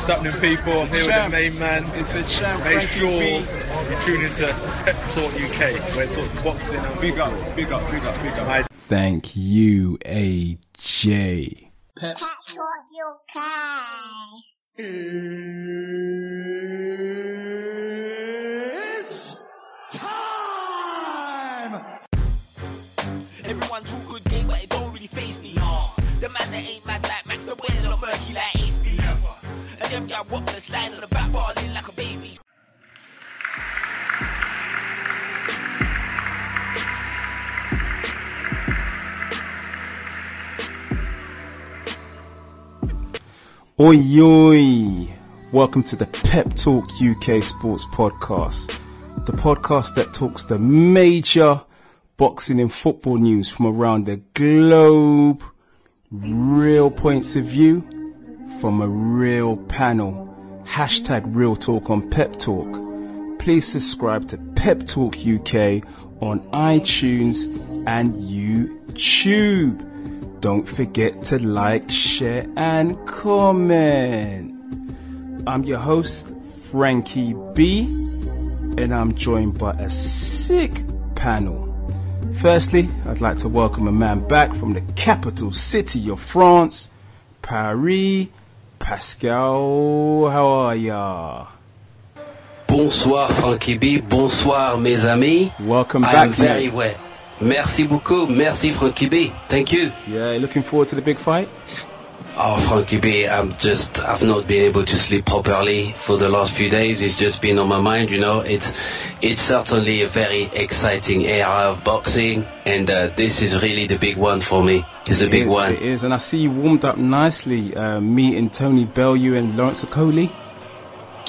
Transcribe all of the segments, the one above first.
What's happening, people? I'm here with the main man. It's the champ. Make sure you tune into Pep Talk UK, where it talks boxing and big up. Thank you, AJ. Pep Talk UK. It's time! Everyone talk good game, but it don't really faze me. The man that ain't mad like Max, the way that I'm murky like Ace B. And them guy walk the slide on the back, balling like a baby. Oi, oi! Welcome to the Pep Talk UK Sports Podcast, the podcast that talks the major boxing and football news from around the globe, real points of view from a real panel. Hashtag Real Talk on Pep Talk. Please subscribe to Pep Talk UK on iTunes and YouTube. Don't forget to like, share and comment. I'm your host, Frankie B, and I'm joined by a sick panel. Firstly, I'd like to welcome a man back from the capital city of France, Paris. Pascal, how are ya? Bonsoir Frankie B, bonsoir mes amis. Welcome back. I'm very well. Merci beaucoup, merci Frankie B. Thank you. Yeah, looking forward to the big fight? Oh Frankie B, I've not been able to sleep properly for the last few days. It's just been on my mind, you know. It's certainly a very exciting era of boxing, and this is really the big one for me. It's the big one. It is, and I see you warmed up nicely, meeting Tony Bellew and Lawrence Okoli.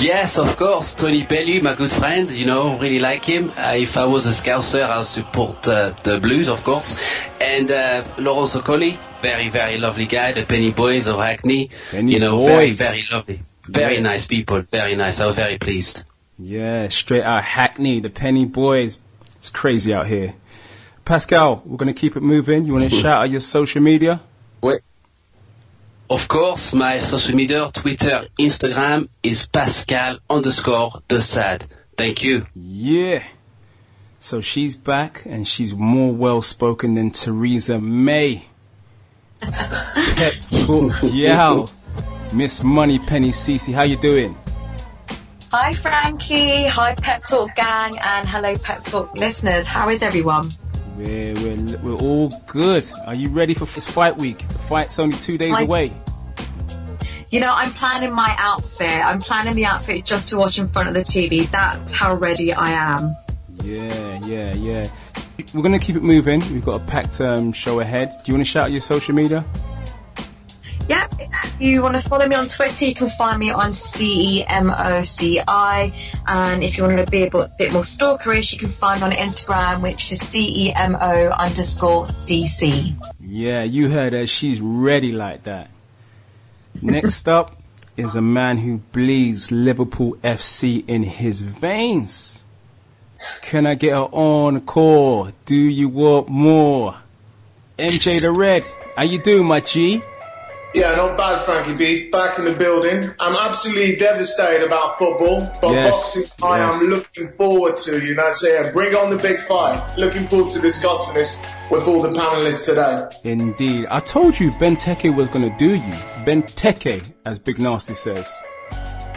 Yes, of course. Tony Bellew, my good friend, you know, really like him. If I was a Scouser, I'll support the Blues, of course. And Lawrence Okoli, very, very lovely guy, the Penny Boys of Hackney. Very, very lovely. Very nice people, very nice. I was very pleased. Yeah, straight out Hackney, the Penny Boys. It's crazy out here. Pascal, we're going to keep it moving. You want to shout out your social media? Wait. Of course, my social media, Twitter, Instagram is Pascal_Desad. Thank you. Yeah. So she's back and she's more well-spoken than Theresa May. Pep Talk. Yeah. Miss Moneypenny Cece, how you doing? Hi Frankie, hi Pep Talk gang, and hello Pep Talk listeners. How is everyone? We're all good. Are you ready for this fight week? The fight's only 2 days away. You know, I'm planning my outfit. I'm planning the outfit just to watch in front of the TV. That's how ready I am. Yeah. We're going to keep it moving. We've got a packed show ahead. Do you want to shout out your social media? Yeah, if you want to follow me on Twitter, you can find me on CEMOCI. And if you want to be a bit more stalkerish, you can find me on Instagram, which is CEMO_CC. Yeah, you heard her. She's ready like that. Next up is a man who bleeds Liverpool FC in his veins. Can I get her encore? Do you want more? MJ the Red, how you doing, my G? Yeah, not bad, Frankie B. Back in the building. I'm absolutely devastated about football, but boxing I'm looking forward to, you know, so bring on the big fight. Looking forward to discussing this with all the panelists today. Indeed. I told you Benteke was going to do you. Benteke, as Big Nasty says.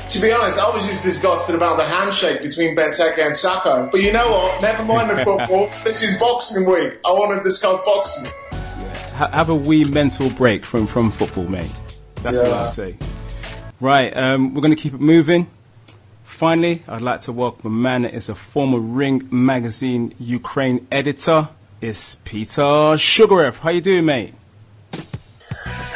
To be honest, I was just disgusted about the handshake between Benteke and Sacco. But you know what? Never mind the football. This is boxing week. I want to discuss boxing. Have a wee mental break from football, mate. That's what I say. Right, we're going to keep it moving. Finally, I'd like to welcome a man that is a former Ring Magazine Ukraine editor. It's Peter Sugarev. How you doing, mate?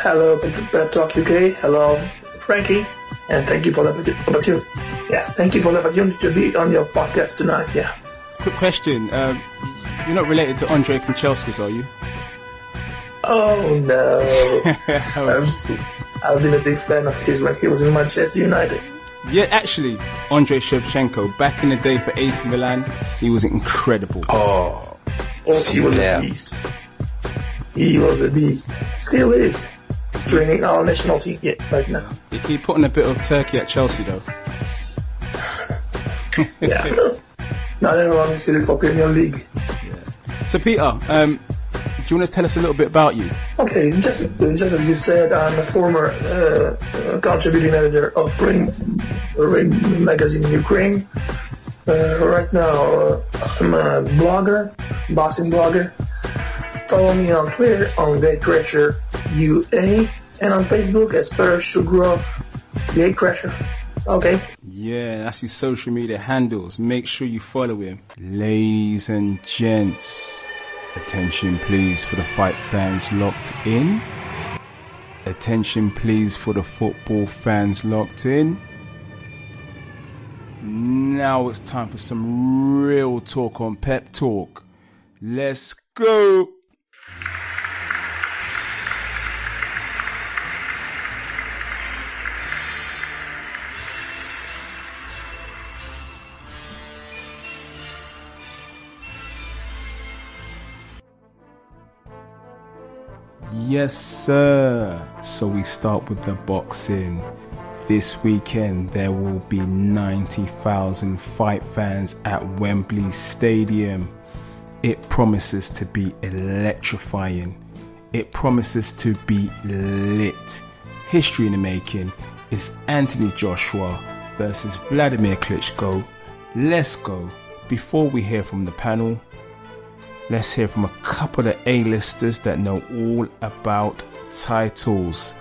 Hello, Pep Talk UK. Hello, Frankie. And thank you for the opportunity. Yeah, thank you for the opportunity to be on your podcast tonight. Yeah. Quick question. You're not related to Andre Kanchelskis, are you? Oh no! I've been a big fan of his when he was in Manchester United. Yeah, actually, Andrei Shevchenko, back in the day for AC Milan, he was incredible. He was a beast. He was a beast. Still is. training our national team right now. He put on a bit of turkey at Chelsea, though. Yeah, no. Not everyone is in for Premier League. Yeah. So, Peter, do you want to tell us a little bit about you? Okay, just as you said, I'm a former contributing editor of Ring magazine in Ukraine. Right now, I'm a blogger, boxing blogger. Follow me on Twitter on Gatecrasher UA and on Facebook as Per Shugrov Gatecrasher. Okay. Yeah, that's his social media handles. Make sure you follow him. Ladies and gents, attention please for the fight fans locked in. Attention please for the football fans locked in. Now it's time for some real talk on Pep Talk. Let's go! Yes, sir. So we start with the boxing. This weekend there will be 90,000 fight fans at Wembley Stadium. It promises to be electrifying. It promises to be lit. History in the making is Anthony Joshua versus Vladimir Klitschko. Let's go. Before we hear from the panel, let's hear from a couple of A-listers that know all about titles.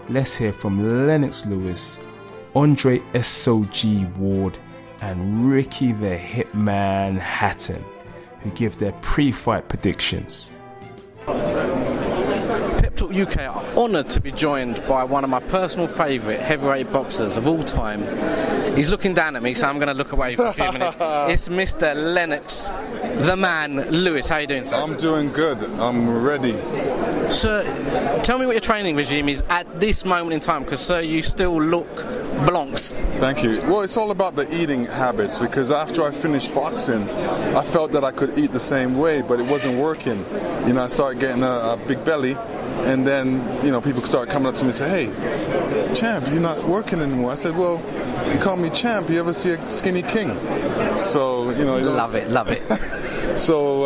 Let's hear from Lennox Lewis, Andre SOG Ward, and Ricky the Hitman Hatton, who give their pre-fight predictions. Pep Talk UK are honoured to be joined by one of my personal favourite heavyweight boxers of all time. He's looking down at me, so I'm going to look away for a few minutes. It's Mr. Lennox, the man, Lewis. How are you doing, sir? I'm doing good. I'm ready. Sir, tell me what your training regime is at this moment in time, because, sir, you still look blancs. Thank you. Well, it's all about the eating habits, because after I finished boxing, I felt that I could eat the same way, but it wasn't working. You know, I started getting a big belly, and then, you know, people started coming up to me and say, "Hey, champ, you're not working anymore." I said, "Well, you call me champ. You ever see a skinny king?" So, you know, love it. So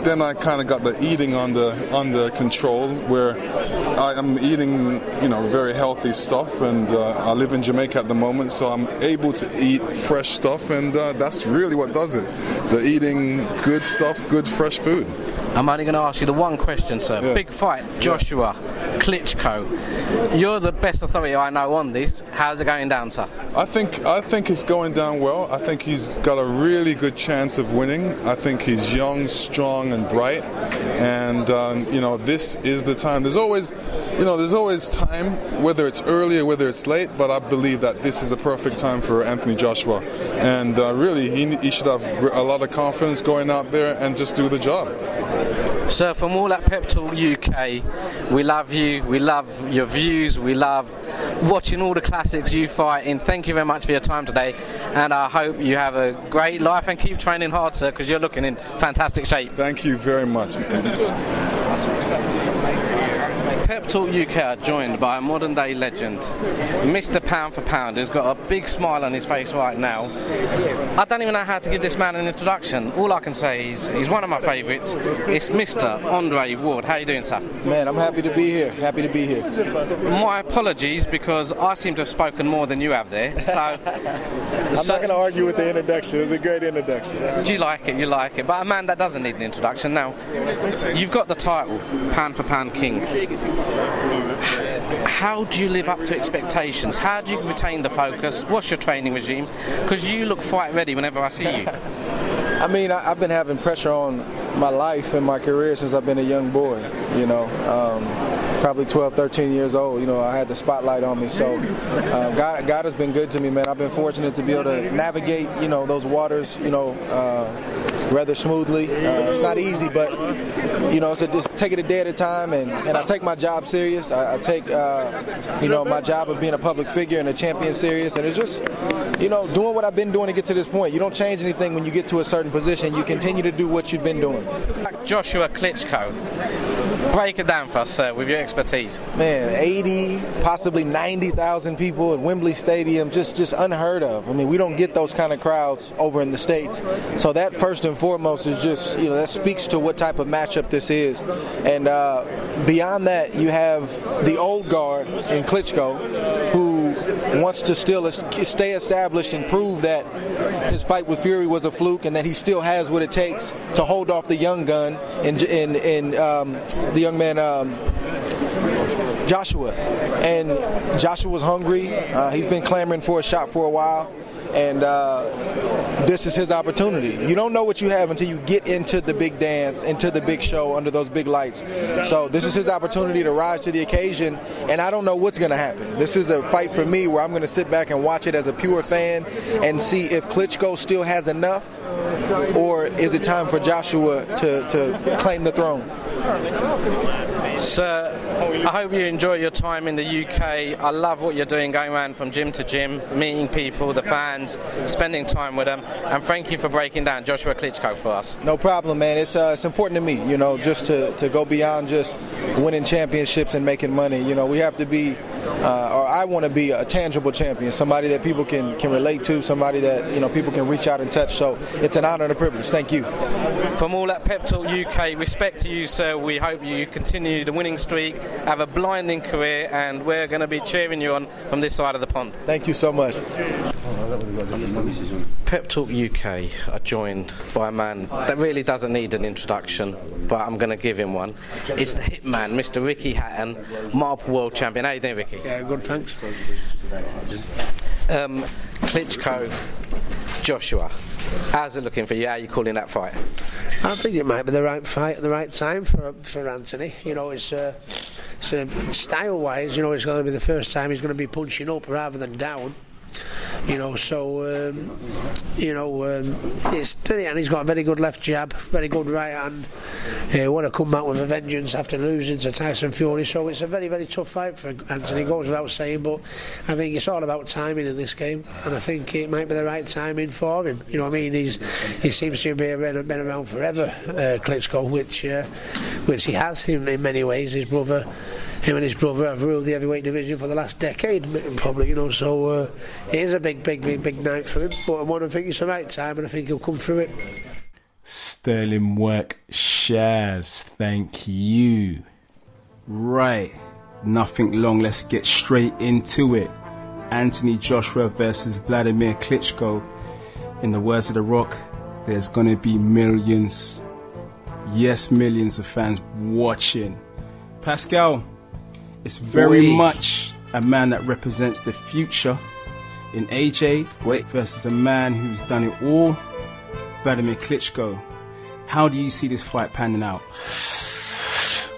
then I kind of got the eating under control, where I am eating, you know, very healthy stuff, and I live in Jamaica at the moment, so I'm able to eat fresh stuff, and that's really what does it. The eating good stuff, good fresh food. I'm only going to ask you the one question, sir. Yeah. Big fight, Joshua, Klitschko. You're the best authority I know on this. How's it going down, sir? I think it's going down well. I think he's got a really good chance of winning. I think he's young, strong, and bright. And you know, this is the time. There's always time, whether it's early or whether it's late. But I believe that this is a perfect time for Anthony Joshua. And really, he should have a lot of confidence going out there and just do the job. Sir, from all at Pep Talk UK, we love you, we love your views, we love watching all the classics you fight in. Thank you very much for your time today, and I hope you have a great life and keep training hard, sir, because you're looking in fantastic shape. Thank you very much. Pep Talk UK are joined by a modern day legend, Mr. Pound for Pound, who's got a big smile on his face right now. I don't even know how to give this man an introduction. All I can say is he's one of my favourites. It's Mr. Andre Ward. How are you doing, sir? Man, I'm happy to be here. My apologies, because I seem to have spoken more than you have there. So I'm not going to argue with the introduction. It was a great introduction. You like it. But a man that doesn't need an introduction. Now, you've got the title, Pound for Pound King. How do you live up to expectations? How do you retain the focus? What's your training regime? Because you look fight ready whenever I see you. I mean, I've been having pressure on my life and my career since I've been a young boy, you know. Probably 12, 13 years old, you know, I had the spotlight on me. So God has been good to me, man. I've been fortunate to be able to navigate, you know, those waters, you know, rather smoothly. It's not easy, but, you know, so just take it a day at a time, and I take my job serious. I take, you know, my job of being a public figure and a champion serious, and it's just, you know, doing what I've been doing to get to this point. You don't change anything when you get to a certain position. You continue to do what you've been doing. Joshua Klitschko. Break it down for us, sir, with your expertise. Man, 80, possibly 90,000 people at Wembley Stadium, just unheard of. I mean, we don't get those kind of crowds over in the States. So that first and foremost is just, that speaks to what type of matchup this is. And beyond that, you have the old guard in Klitschko, who wants to still stay established and prove that his fight with Fury was a fluke and that he still has what it takes to hold off the young gun and the young man Joshua. And Joshua's hungry. He's been clamoring for a shot for a while. And this is his opportunity. You don't know what you have until you get into the big dance, into the big show, under those big lights. So this is his opportunity to rise to the occasion, and I don't know what's going to happen. This is a fight for me where I'm going to sit back and watch it as a pure fan and see if Klitschko still has enough, or is it time for Joshua to claim the throne. Sir, I hope you enjoy your time in the UK. I love what you're doing, going around from gym to gym, meeting people, the fans, spending time with them, and thank you for breaking down Joshua Klitschko for us. No problem, man. It's important to me, just to go beyond just winning championships and making money. We have to be, or I want to be a tangible champion, somebody that people can relate to, somebody that people can reach out and touch. So it's an honor and a privilege. Thank you. From all at Pep Talk UK, respect to you, sir. We hope you continue the winning streak, have a blinding career, and we're going to be cheering you on from this side of the pond. Thank you so much. Pep Talk UK are joined by a man that really doesn't need an introduction, but I'm going to give him one. It's the hitman, Mr. Ricky Hatton, multiple world champion. How you doing, Ricky? Yeah, good, thanks. Klitschko, Joshua, how's it looking for you? How are you calling that fight? I think it might be the right fight at the right time for Anthony. It's style-wise, it's going to be the first time he's going to be punching up rather than down. It's and he's got a very good left jab, very good right hand. Want to come back with a vengeance after losing to Tyson Fury, so it's a very, very tough fight for Anthony, goes without saying, but I think it's all about timing in this game, and I think it might be the right timing for him. He seems to be been around forever, Klitschko, which he has in many ways. Him and his brother have ruled the heavyweight division for the last decade, probably, so it is a big night for him, but I think it's the right time, and I think he'll come through it. Sterling work, Shaz, thank you. Right, nothing long, let's get straight into it. Anthony Joshua versus Vladimir Klitschko. In the words of The Rock, there's gonna be millions, yes, millions of fans watching. Pascal, it's very much a man that represents the future in AJ versus a man who's done it all, Vladimir Klitschko. How do you see this fight panning out?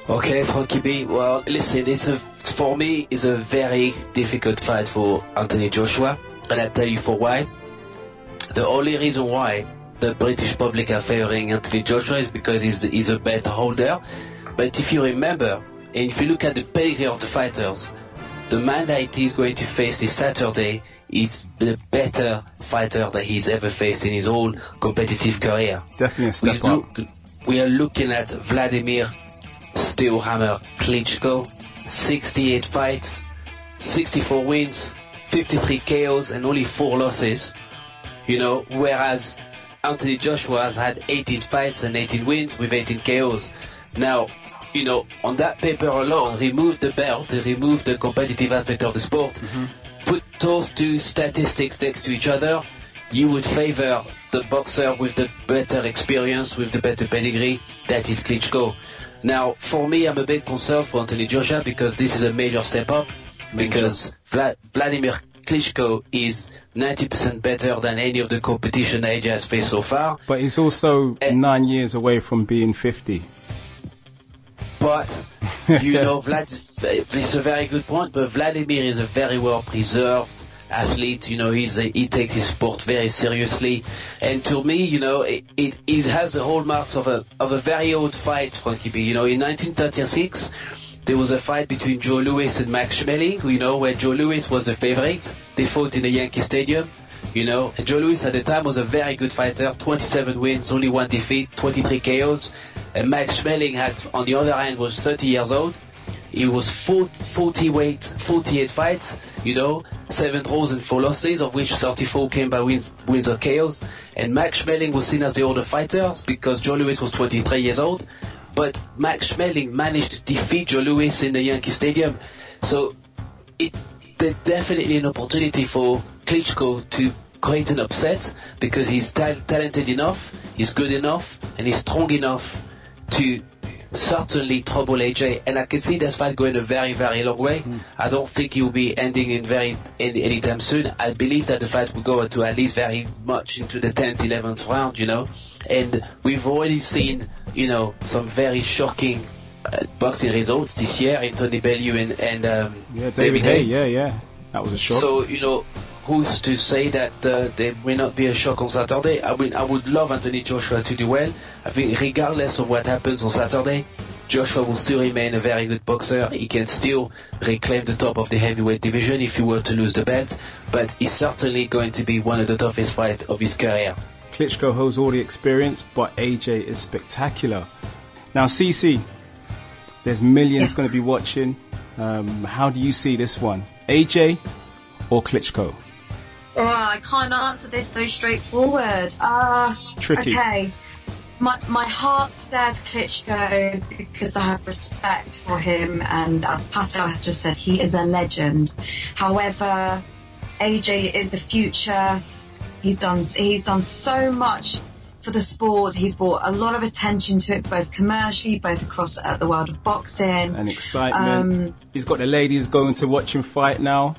Okay, Frankie B. Well, listen, for me, it's a very difficult fight for Anthony Joshua, and I'll tell you for why. The only reason why the British public are favoring Anthony Joshua is because he's a bet holder. But if you remember, and if you look at the pedigree of the fighters, the man that he's going to face this Saturday is the better fighter that he's ever faced in his whole competitive career. Definitely a step up. We are looking at Vladimir Steelhammer Klitschko, 68 fights, 64 wins, 53 KOs, and only 4 losses. Whereas Anthony Joshua has had 18 fights and 18 wins with 18 KOs. Now, on that paper alone, remove the belt, remove the competitive aspect of the sport, put those two statistics next to each other, you would favor the boxer with the better experience, with the better pedigree, that is Klitschko. Now, for me, I'm a bit concerned for Anthony Joshua because this is a major step up, because Vladimir Klitschko is 90% better than any of the competition AJ has faced so far. But he's also 9 years away from being 50. But, it's a very good point, but Vladimir is a very well-preserved athlete. He takes his sport very seriously. And to me, it has the hallmarks of a very old fight, Frankie B. In 1936, there was a fight between Joe Louis and Max Schmeling, where Joe Louis was the favorite. They fought in the Yankee Stadium. you know. And Joe Louis at the time was a very good fighter, 27 wins, only 1 defeat, 23 KOs. And Max Schmeling on the other hand, was 30 years old. He was 48 fights, you know, 7 draws and 4 losses, of which 34 came by wins or KOs. And Max Schmeling was seen as the older fighter because Joe Louis was 23 years old. But Max Schmeling managed to defeat Joe Louis in the Yankee Stadium. So there's definitely an opportunity for Klitschko to create an upset because he's talented enough, he's good enough, and he's strong enough to certainly trouble AJ, and I can see that fight going a very, very long way. I don't think he will be ending anytime soon. I believe that the fight will go to at least very much into the 10th, 11th round, you know. And we've already seen, you know, some very shocking boxing results this year in Tony Bellew and David Haye. Yeah, that was a shock. So, you know, who's to say that there may not be a shock on Saturday? I would love Anthony Joshua to do well. I think regardless of what happens on Saturday, Joshua will still remain a very good boxer. He can still reclaim the top of the heavyweight division if he were to lose the belt, but he's certainly going to be one of the toughest fights of his career. Klitschko holds all the experience, but AJ is spectacular. Now, CC, there's millions going to be watching. How do you see this one? AJ or Klitschko? Oh, I can't answer this so straightforward. Tricky. Okay. My heart says Klitschko because I have respect for him, and as Pascal had just said, he is a legend. However, AJ is the future. He's done so much for the sport. He's brought a lot of attention to it, both commercially, both across the world of boxing. And excitement. He's got the ladies going to watch him fight now.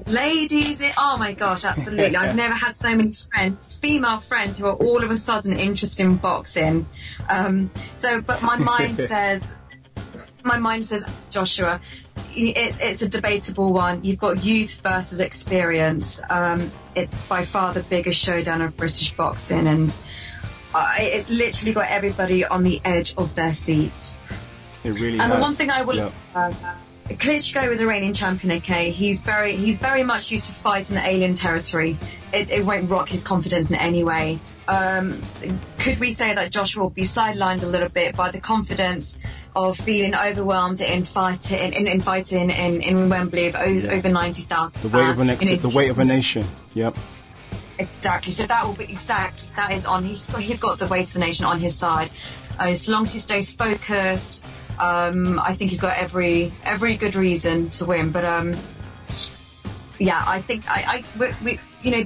Ladies, oh my gosh, absolutely. I've never had so many female friends who are all of a sudden interested in boxing. But my mind says Joshua. It's a debatable one. You've got youth versus experience. It's by far the biggest showdown of British boxing, and it's literally got everybody on the edge of their seats. It really and has. The one thing I will Klitschko is a reigning champion, okay? He's very much used to fighting the alien territory. It won't rock his confidence in any way. Could we say that Joshua will be sidelined a little bit by the confidence of feeling overwhelmed in fighting in Wembley of over 90,000 fans? The weight of a nation. Yep. Exactly. So that will be that is on. He's got the weight of the nation on his side. As long as he stays focused, I think he's got every good reason to win. But I think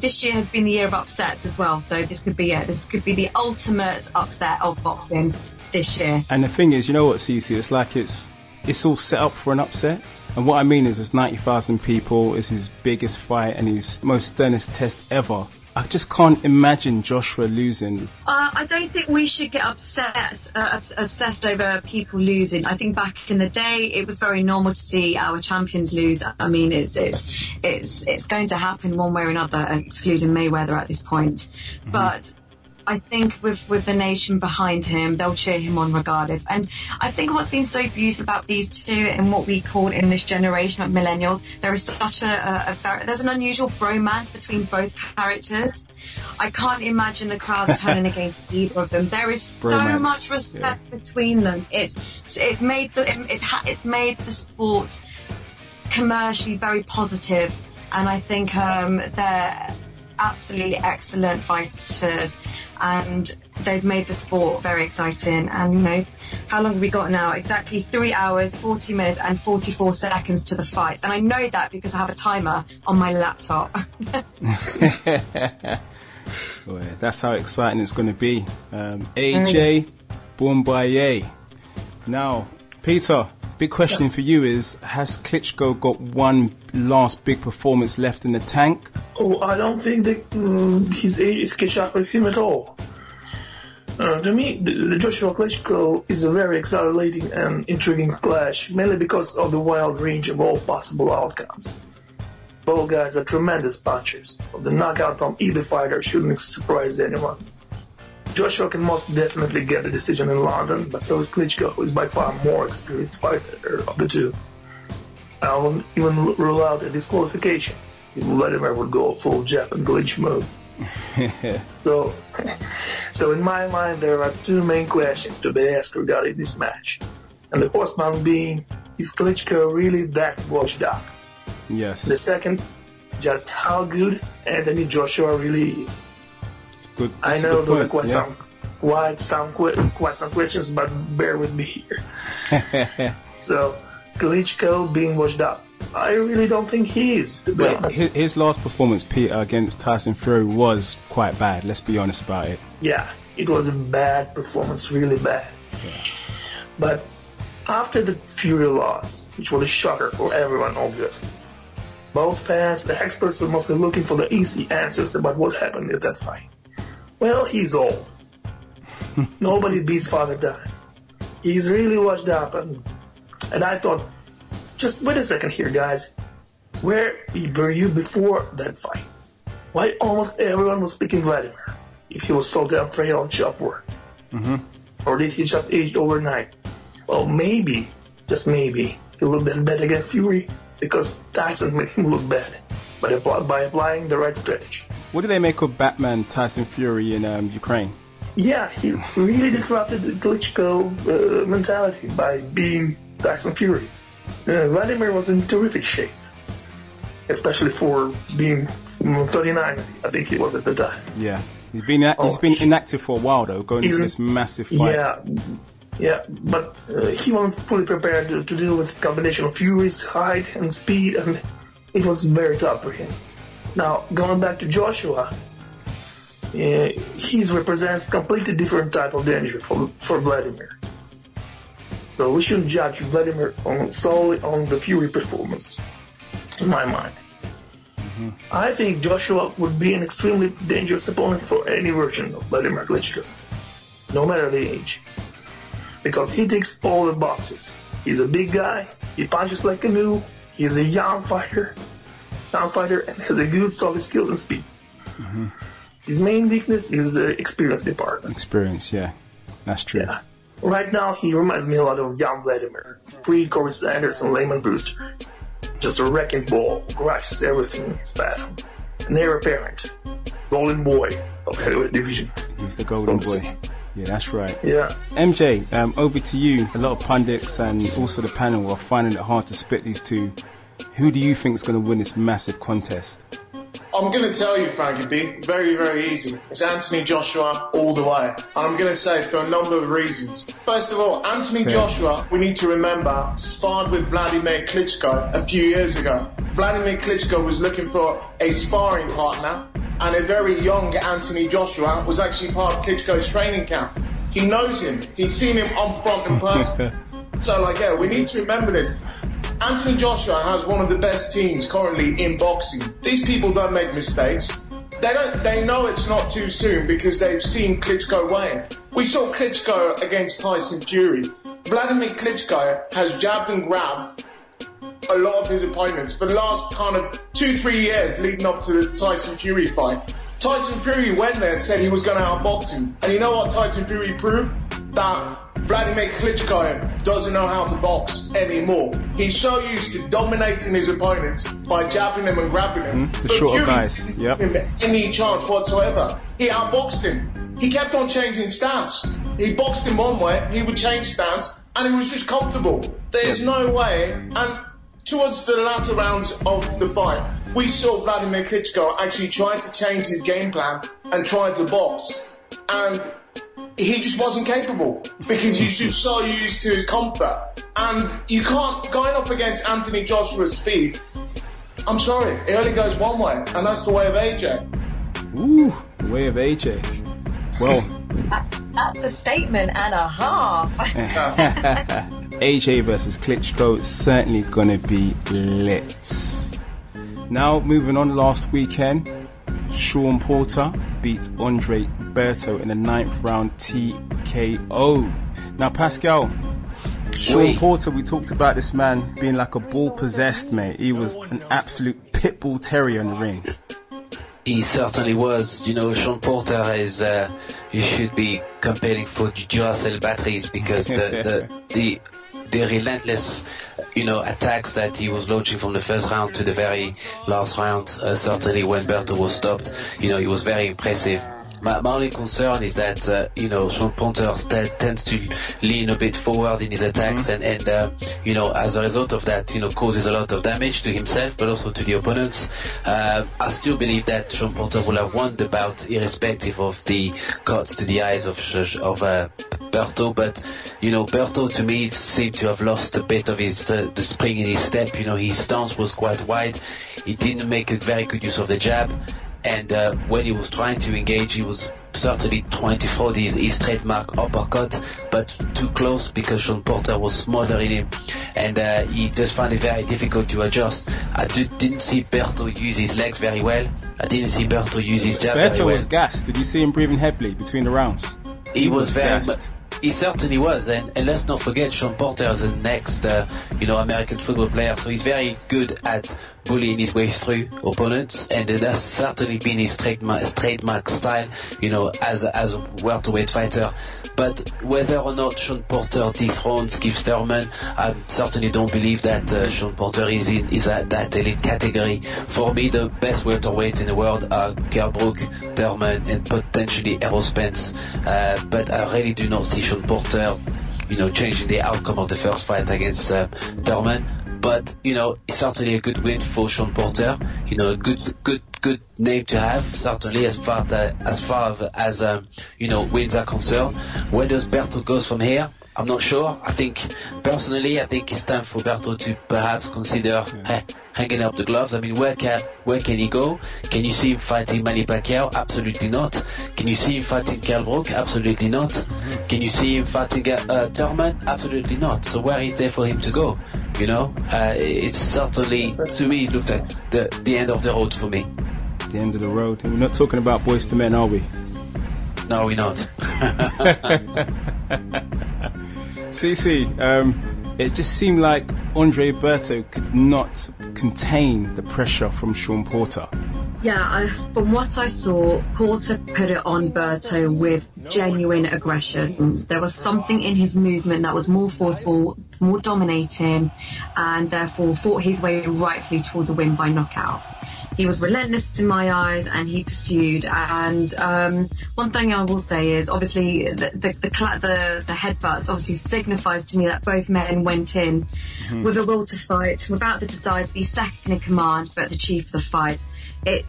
this year has been the year of upsets as well. So this could be the ultimate upset of boxing this year. And the thing is, you know what, CC, it's like it's all set up for an upset. And what I mean is, it's 90,000 people. It's his biggest fight and his most sternest test ever. I just can't imagine Joshua losing. I don't think we should get obsessed over people losing. I think back in the day, it was very normal to see our champions lose. I mean, it's going to happen one way or another, excluding Mayweather at this point. Mm-hmm. But I think with the nation behind him, they'll cheer him on regardless. And I think what's been so beautiful about these two and what we call in this generation of millennials, there is such there's an unusual bromance between both characters. I can't imagine the crowds turning against either of them. There is so much respect between them. It's made the sport commercially very positive, and I think they're absolutely excellent fighters, and they've made the sport very exciting. And how long have we got now? Exactly 3 hours, 40 minutes and 44 seconds to the fight, and I know that because I have a timer on my laptop. Boy, that's how exciting it's going to be. AJ Boombaye. Now, Peter, big question for you is, has Klitschko got one last big performance left in the tank? Oh, I don't think that his age is catch up with him at all. To me, the Joshua Klitschko is a very exhilarating and intriguing clash, mainly because of the wide range of all possible outcomes. Both guys are tremendous punchers. The knockout from either fighter shouldn't surprise anyone. Joshua can most definitely get the decision in London, but so is Klitschko, who is by far more experienced fighter of the two. I won't even rule out a disqualification. Vladimir would go full jab and glitch mode. So in my mind, there are two main questions to be asked regarding this match. And the first one being, is Klitschko really that washed up? Yes. The second, just how good Anthony Joshua really is. Good. I know those are quite some questions, but bear with me here. So, Klitschko being washed up, I really don't think he is, to be honest. His last performance, Peter, against Tyson Fury was quite bad. Let's be honest about it. Yeah, it was a bad performance, really bad. Yeah. But after the Fury loss, which was a shocker for everyone, obviously, both fans, the experts were mostly looking for the easy answers about what happened in that fight. Well, he's old. Nobody beats Father Time. He's really washed up, and I thought, just wait a second here, guys. Where were you before that fight? Why almost everyone was picking Vladimir if he was so damn frail on shop work? Or did he just age overnight? Well, maybe, just maybe, he would have been bad against Fury because Tyson made him look bad by applying the right strategy. What do they make of Batman Tyson Fury in Ukraine? Yeah, he really disrupted the Klitschko mentality by being Tyson Fury. Vladimir was in terrific shape, especially for being 39, I think he was at the time. Yeah, he's been inactive for a while though, going into this massive fight. Yeah, but he wasn't fully prepared to deal with the combination of Fury's height and speed, and it was very tough for him. Now, going back to Joshua, he represents completely different type of danger for Vladimir. So we shouldn't judge Vladimir solely on the Fury performance, in my mind. I think Joshua would be an extremely dangerous opponent for any version of Vladimir Klitschko, no matter the age, because he ticks all the boxes. He's a big guy, he punches like a mule, he's a young fighter and has a good solid skills and speed. His main weakness is the experience department. Experience, yeah, that's true. Yeah. Right now, he reminds me a lot of young Vladimir, pre-Corey Sanders and Lehman Brewster. Just a wrecking ball who crushes everything in his path. An heir apparent, golden boy of heavyweight division. He's the golden boy. Yeah, that's right. Yeah. MJ, over to you. A lot of pundits and also the panel are finding it hard to split these two. Who do you think is going to win this massive contest? I'm going to tell you, Frankie B, very, very easy. It's Anthony Joshua all the way. I'm going to say for a number of reasons. First of all, Anthony Joshua, we need to remember, sparred with Vladimir Klitschko a few years ago. Vladimir Klitschko was looking for a sparring partner, and a very young Anthony Joshua was actually part of Klitschko's training camp. He knows him. He's seen him on front in person. So, we need to remember this. Anthony Joshua has one of the best teams currently in boxing. These people don't make mistakes. They know it's not too soon because they've seen Klitschko weigh. We saw Klitschko against Tyson Fury. Vladimir Klitschko has jabbed and grabbed a lot of his opponents for the last kind of 2-3 years leading up to the Tyson Fury fight. Tyson Fury went there and said he was going to outbox him. And you know what Tyson Fury proved? That Vladimir Klitschko doesn't know how to box anymore. He's so used to dominating his opponents by jabbing them and grabbing them. The shorter guys, yep. Any chance whatsoever. He outboxed him. He kept on changing stance. He boxed him one way, he would change stance, and he was just comfortable. There's no way. And towards the latter rounds of the fight, we saw Vladimir Klitschko actually try to change his game plan and try to box. And he just wasn't capable because he's just so used to his comfort. And you can't, going up against Anthony Joshua's speed, I'm sorry, it only goes one way, and that's the way of AJ. Ooh, the way of AJ. Well, that's a statement and a half. AJ versus Klitschko is certainly gonna be lit. Now, moving on, last weekend, Sean Porter beat Andre Berto in the 9th round TKO. Now, Pascal, Sean Porter, we talked about this man being like a bull possessed, mate. He was an absolute pit bull terrier in the ring. He certainly was. You know, Sean Porter is, you should be competing for Duracell batteries because the relentless attacks that he was launching from the first round to the very last round. Certainly when Berto was stopped, he was very impressive. My only concern is that, Sean Ponter tends to lean a bit forward in his attacks and as a result of that, causes a lot of damage to himself, but also to the opponents. I still believe that Sean Ponter will have won the bout irrespective of the cuts to the eyes of Berto, but, Berto to me seemed to have lost a bit of the spring in his step. His stance was quite wide. He didn't make a very good use of the jab. And when he was trying to engage, he was certainly trying to throw his trademark uppercut, but too close because Sean Porter was smothering him, and he just found it very difficult to adjust. I didn't see Berto use his legs very well. I didn't see Berto use his jab very well. Berto was gassed. Did you see him breathing heavily between the rounds? He was very gassed. He certainly was, and let's not forget Sean Porter is the next, American football player, so he's very good at bullying his way through opponents, and that's certainly been his trademark style, as a welterweight fighter. But whether or not Sean Porter dethrones Keith Thurman, I certainly don't believe that Sean Porter is at that elite category. For me, the best welterweights in the world are Kell Brook, Thurman, and potentially Errol Spence. But I really do not see Sean Porter, changing the outcome of the first fight against Thurman. But it's certainly a good win for Sean Porter. A good name to have. Certainly, as far as wins are concerned. Where does Berto goes from here? I'm not sure. Personally, I think it's time for Berto to perhaps consider hanging up the gloves. I mean, where can he go? Can you see him fighting Manny Pacquiao? Absolutely not. Can you see him fighting Kell Brook? Absolutely not. Can you see him fighting Thurman? Absolutely not. So where is there for him to go? It's certainly, to me, it looked like the end of the road for me. The end of the road. We're not talking about Boys to Men, are we? No, we're not. CC, it just seemed like Andre Berto could not contain the pressure from Sean Porter. Yeah, from what I saw, Porter put it on Berto with genuine aggression. There was something in his movement that was more forceful, more dominating, and therefore fought his way rightfully towards a win by knockout. He was relentless in my eyes, and he pursued. And one thing I will say is, obviously, the headbutts obviously signifies to me that both men went in with a will to fight, without the desire to be second in command, but the chief of the fight. It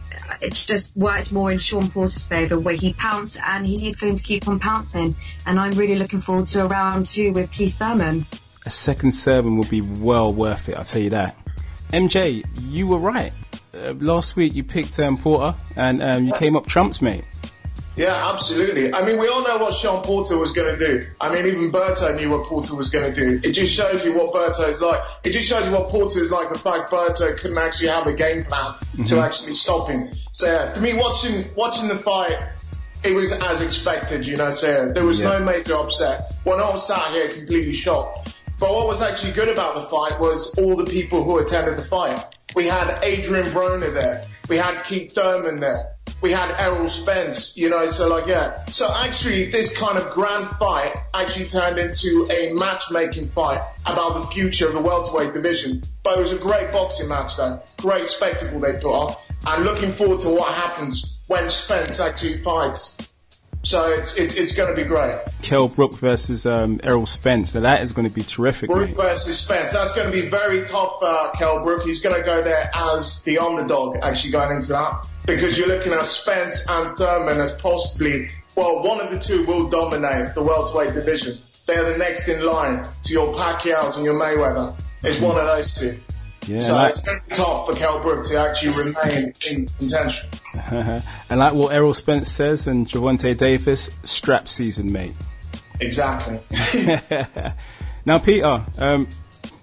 just worked more in Sean Porter's favour, where he pounced, and he is going to keep on pouncing. And I'm really looking forward to a round 2 with Keith Thurman. A second sermon would be well worth it, I'll tell you that. MJ, you were right. Last week you picked Porter, and you came up trumps, mate. Yeah, absolutely. I mean, we all know what Sean Porter was going to do. I mean, even Berto knew what Porter was going to do. It just shows you what Berto is like. It just shows you what Porter is like, the fact Berto couldn't actually have a game plan to actually stop him. So, yeah, for me, watching the fight, it was as expected, so there was no major upset. Well, I was sat here completely shocked. But what was actually good about the fight was all the people who attended the fight. We had Adrian Broner there. We had Keith Thurman there. We had Errol Spence, So actually, this kind of grand fight actually turned into a matchmaking fight about the future of the welterweight division. But it was a great boxing match, though. Great spectacle they put on. And looking forward to what happens when Spence actually fights. So it's going to be great. Kell Brook versus Errol Spence. Now that is going to be terrific. Brook versus Spence. That's going to be very tough for Kell Brook. He's going to go there as the underdog, actually going into that, because you're looking at Spence and Thurman as possibly, one of the two will dominate the welterweight division. They're the next in line to your Pacquiao's and your Mayweather. It's one of those two. Yeah, so it's going to be tough for Kell Brook to actually remain in contention. And like what Errol Spence says and Gervonta Davis, strap season, mate. Exactly. Now, Peter,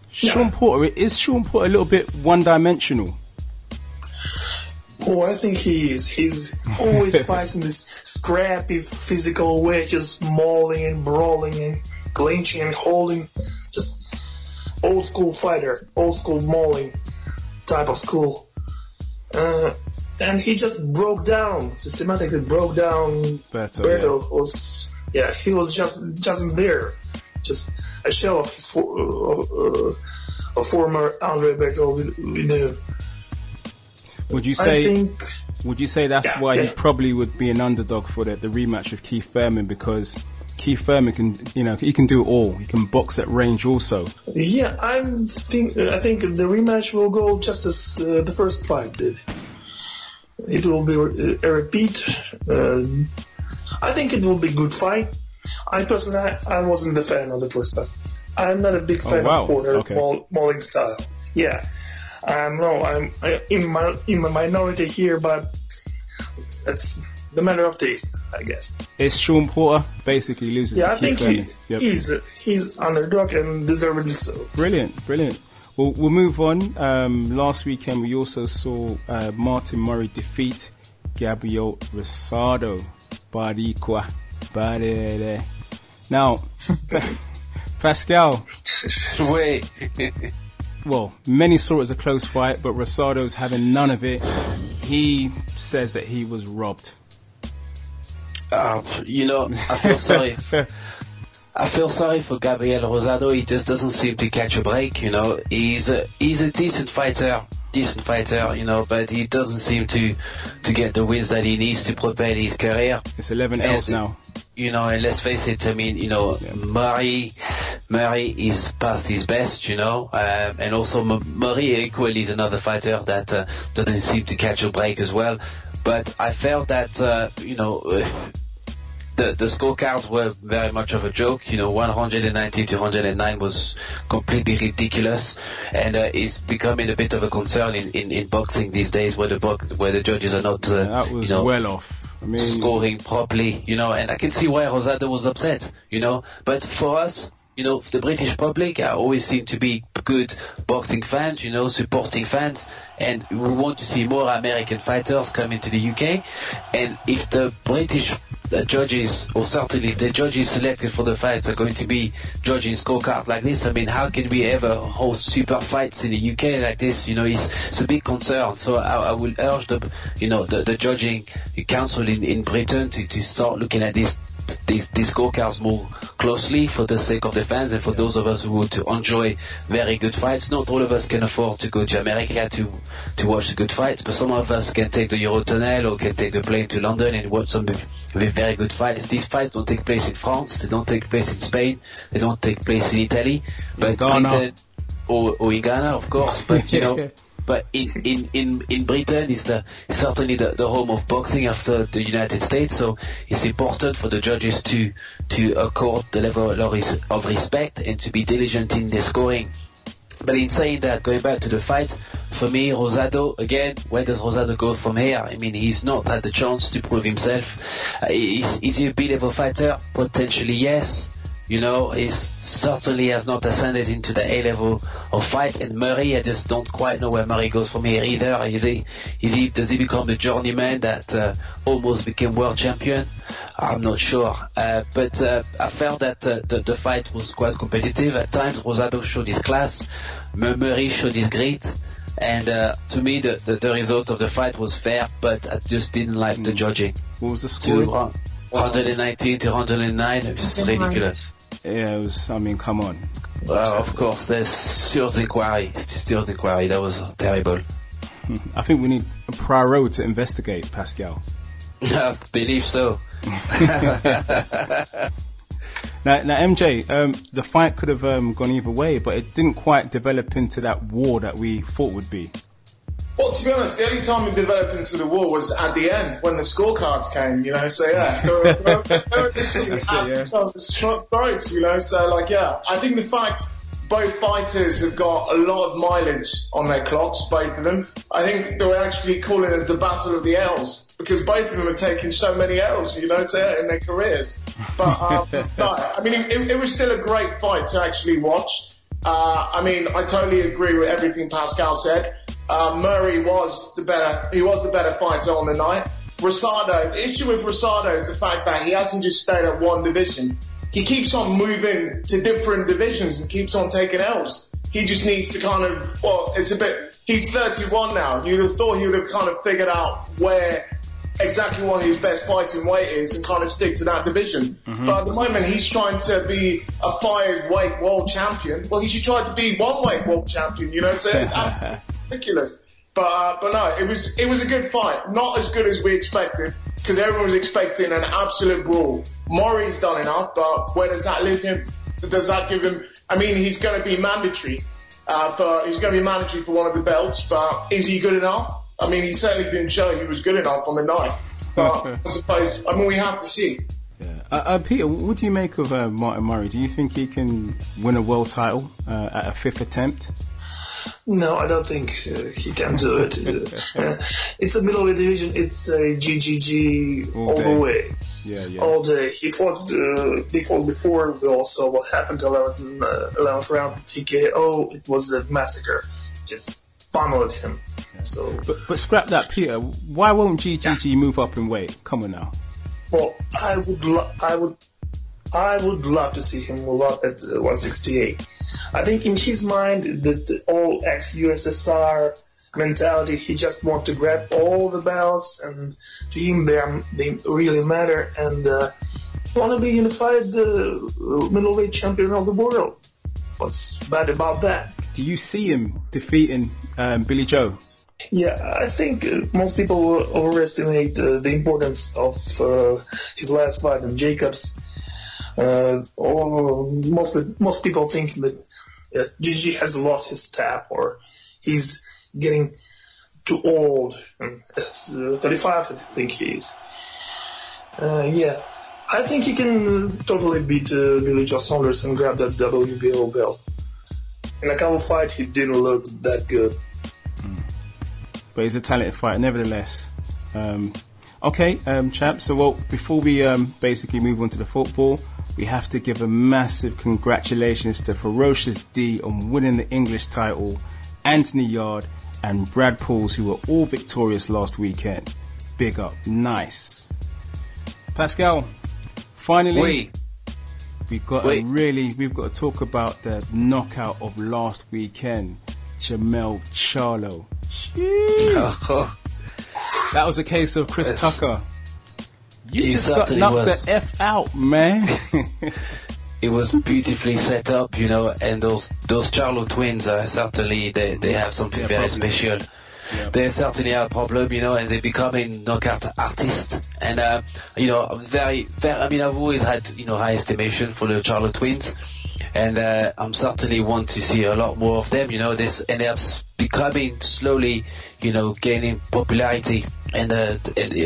Sean Porter, is Sean Porter a little bit one-dimensional? Oh, I think he is. He's always fighting this scrappy physical way, just mauling and brawling and clinching and holding. Just old school fighter, old school mauling type of school. And he just systematically broke down Berto. He was just there, just a shell of a former Andre Berto we knew. Would you say that's why he probably would be an underdog for the rematch with Keith Thurman, because Keith Thurman he can do it all. He can box at range also. Yeah, I think the rematch will go just as the first fight did. It will be a repeat. I think it will be a good fight. I personally, I wasn't a fan of the first fight. I'm not a big fan of corner mauling style. Yeah. I'm in my minority here, but it's the matter of taste, I guess. Is Sean Porter basically loses? Yeah, I think he's underdog and deservedly so. Brilliant. Well, we'll move on. Last weekend we also saw Martin Murray defeat Gabriel Rosado. Now, Pascal. Wait. Well, many saw it as a close fight, but Rosado's having none of it. He says that he was robbed. I feel sorry. I feel sorry for Gabriel Rosado. He just doesn't seem to catch a break. He's a decent fighter, but he doesn't seem to get the wins that he needs to propel his career. It's 11 L's now. And let's face it, Murray is past his best, and also Murray equally is another fighter that doesn't seem to catch a break as well. But I felt that, the scorecards were very much of a joke. 190 to 109 was completely ridiculous, and it's becoming a bit of a concern in boxing these days, where the judges are not, that was well off. Scoring properly, and I can see why Rosado was upset, But for us, the British public always seem to be good boxing fans, supporting fans, and we want to see more American fighters come into the UK. And if the British judges, or certainly if the judges selected for the fights are going to be judging scorecards like this, how can we ever host super fights in the UK like this? It's a big concern. So I will urge the judging council in Britain to start looking at these scorecards more closely, for the sake of the fans and for those of us who want to enjoy very good fights. Not all of us can afford to go to America to watch the good fights, but some of us can take the Eurotunnel or can take the plane to London and watch some very good fights. These fights don't take place in France, they don't take place in Spain, they don't take place in Italy, but Britain or in Ghana, of course. But But in Britain, it's certainly the home of boxing after the United States. So it's important for the judges to accord the level of respect and to be diligent in their scoring. But in saying that, going back to the fight, for me, Rosado, again, where does Rosado go from here? He's not had the chance to prove himself. Is he a B-level fighter? Potentially, yes. He certainly has not ascended into the A-level of fight. And Murray, I just don't quite know where Murray goes from here either. Does he become the journeyman that almost became world champion? I'm not sure. But I felt that the fight was quite competitive. At times, Rosado showed his class. Murray showed his grit. And to me, the result of the fight was fair, but I just didn't like the judging. What was the score? 119 to 109. It was ridiculous. Yeah, it was, come on. Of course, there's still the inquiry. That was terrible. I think we need a pro to investigate, Pascal. I believe so. Now, MJ, the fight could have gone either way, but it didn't quite develop into that war that we thought would be. Well, to be honest, the only time it developed into the war was at the end when the scorecards came, So yeah, they were literally at each other's throats, So I think the fact both fighters have got a lot of mileage on their clocks, both of them. I think they were actually calling it the Battle of the L's because both of them have taken so many L's, in their careers. But it was still a great fight to actually watch. I totally agree with everything Pascal said. Murray was the better fighter on the night. Rosado, the issue with Rosado is the fact that he hasn't just stayed at one division. He keeps on moving to different divisions and keeps on taking L's. He just needs to he's 31 now. You'd have thought he would have kind of figured out where exactly what his best fighting weight is and kind of stick to that division. But at the moment, he's trying to be a 5-weight world champion. Well, he should try to be 1-weight world champion, you know, so it's absolutely ridiculous. But no, it was a good fight. Not as good as we expected, because everyone was expecting an absolute brawl. Murray's done enough, but where does that leave him? Does that give him... I mean, he's going to be mandatory. He's going to be mandatory for one of the belts, but is he good enough? I mean, he certainly didn't show he was good enough on the night. But I suppose, we have to see. Yeah. Peter, what do you make of Martin Murray? Do you think he can win a world title at a 5th attempt? No, I don't think he can do it. It's a middleweight division. It's a GGG all the way. Yeah. All day. He fought before. We all saw what happened. 11th round TKO. It was a massacre. Just pummeled him. So, but scrap that, Peter. Why won't GGG move up in weight? Come on now. Well, I would love to see him move up at 168. I think in his mind, the all ex-USSR mentality, he just wants to grab all the belts, and to him they really matter, and want to be unified middleweight champion of the world. What's bad about that? Do you see him defeating Billy Joe? Yeah, I think most people overestimate the importance of his last fight in Jacobs. Most people think that Gigi has lost his tap, or he's getting too old. At 35, I think he is. I think he can totally beat Billy Joe Saunders and grab that WBO belt. In a couple fight, he didn't look that good. But he's a talented fighter, nevertheless. Chaps. So, before we basically move on to the football, we have to give a massive congratulations to Ferocious D on winning the English title, Anthony Yard and Brad Pauls, who were all victorious last weekend. Big up, nice. Pascal, finally, we've got to talk about the knockout of last weekend, Jermell Charlo. That was a case of Chris Tucker. You just got knocked the F out, man. It was beautifully set up, you know, and those Charlo twins are certainly, they have something very special. Yeah. They certainly have a problem, you know, and they're becoming knockout artists. And, you know, I've always had, you know, high estimation for the Charlo twins. And I'm certainly want to see a lot more of them, you know. This end up becoming slowly, you know, gaining popularity. And